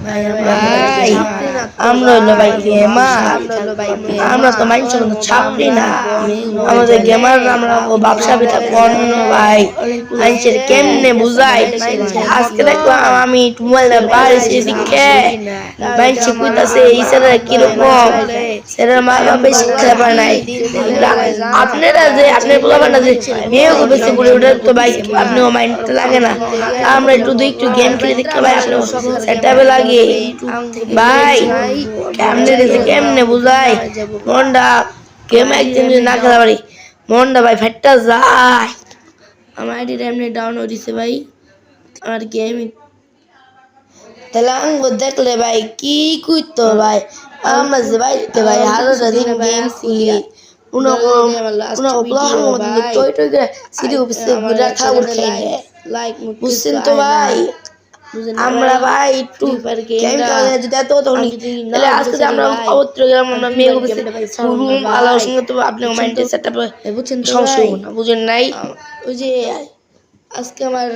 ভাই আমরা হলো ভাই গেমার, আমরা তো মানুষের মতো ছাপড়ি না। আমাদের গেমার আমরা ব্যবসা বিতা কর্ণ ভাই, মানুষের কেমনে বুঝাই। আজকে দেখলাম আমি মোবাইল বাড়িছি দিকে মানুষে কইতাছে এই ছেলেরা কিরকম, ছেলের মা বাপে শিক্ষা পায় নাই। আপনারা যে আপনার পোলাপানটা যে মেয়ে বেশি করে ওটা তো ভাই আপনিও মাইন্ডটা লাগে না। আমরা একটু গেম খেলে দেখতে ভাই আপনি সেটআপে লাগে ভাই। কেমনে বুঝাই মনটা, গেম একদিন যদি না খেলা পারি মনটা ভাই ফেটটা যায়। আমার আইডিটা এমনি ডাউন হয়ে দিছে ভাই, আমার গেম তাহলে আঙ্গ দেখলে ভাই কি কইতো ভাই, আমরা যে বাইতে ভাই হাজারটা দিন গেম খেলি বুঝছেন তো ভাই। আমরা ভাই একটু যদি এত তাহলে আজকে আমরা অবত্র গেলাম, আমরা মেয়ে আল্লাহর সঙ্গে তো আপনি মাইন্ডে সেটআপ বুঝছেন তো না, বুঝেন নাই। ওই যে আজকে আমার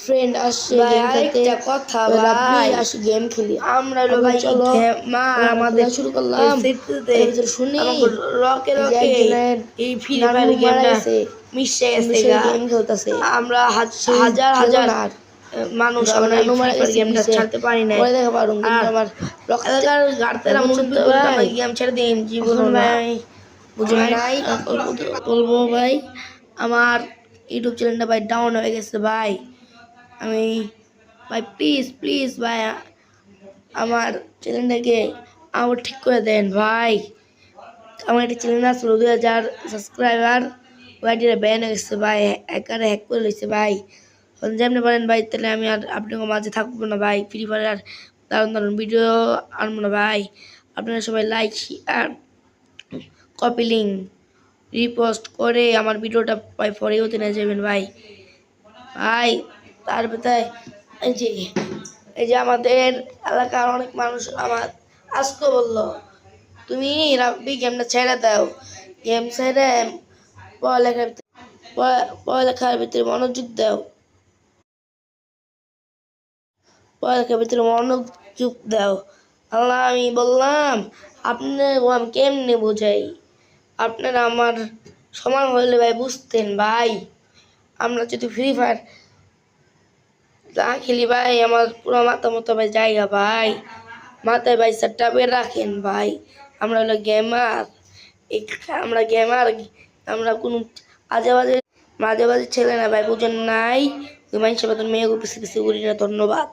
ফ্রেন্ড আসছে একটা কথা ভাই, আসি গেম খেলি আমরা হলো ভাই মা আমাদের শুরু করলাম শুনি রকে রকে এই ফ্রি ফায়ার গেমটা মিশে গেছে গেম খেলতেছে। আমরা হাজার হাজার মানুষ আমরা এই ফ্রি ফায়ার গেমটা ছাড়তে পারি না, পরে দেখা পারুম কিন্তু আমার এলাকার গাড়তেরা মুরব্বি ভাই গেম ছেড়ে দিন জীবন ভাই, বুঝুন নাই বলবো ভাই। আমার ইউটিউব চ্যানেলটা ভাই ডাউন হয়ে গেছে ভাই, আমি ভাই প্লিজ ভাই আমার চ্যানেলটাকে আবার ঠিক করে দেন ভাই। আমার একটা চ্যানেল আসলো 2000 সাবস্ক্রাইবার, ওইটা ব্যান হয়ে গেছে ভাই, একারে হ্যাক করে লইছে ভাই। যেমনি পারেন ভাই তাহলে আমি আর আপনাদের মাঝে থাকবো না ভাই, ফ্রি ফায়ার আর দারুণ ভিডিও আনবো না ভাই। আপনারা সবাই like share copy link repost করে আমার ভিডিওটা ভাই পরে হতে না যাবেন ভাই। ভাই তার ভেতরে এই যে আমাদের এলাকার অনেক মানুষ আমার আজকে বললো তুমি রাব্বি গেমটা ছেড়ে দাও, গেম ছেড়ে পড়ালেখার ভিতরে মনোযোগ দাও, পড়ালেখার ভিতরে মনোযোগ দাও। আল্লাহ আমি বললাম আপনার আমি কেমনে বোঝাই, আপনারা আমার সমান হইলে ভাই বুঝতেন ভাই। আমরা যদি ফ্রি ফায়ার যা খেলি ভাই আমার পুরো মাথা মতো ভাই জায়গা ভাই, মাথায় ভাই সেটআপে রাখেন ভাই। আমরা হলো গেমার, আমরা গেমার, আমরা কোনো আজে বাজে ছেলে না ভাই, বুঝেন নাই। ওই মানুষের মতন মেয়ে পিছিয়ে পিছিয়ে ঘুরি না। ধন্যবাদ।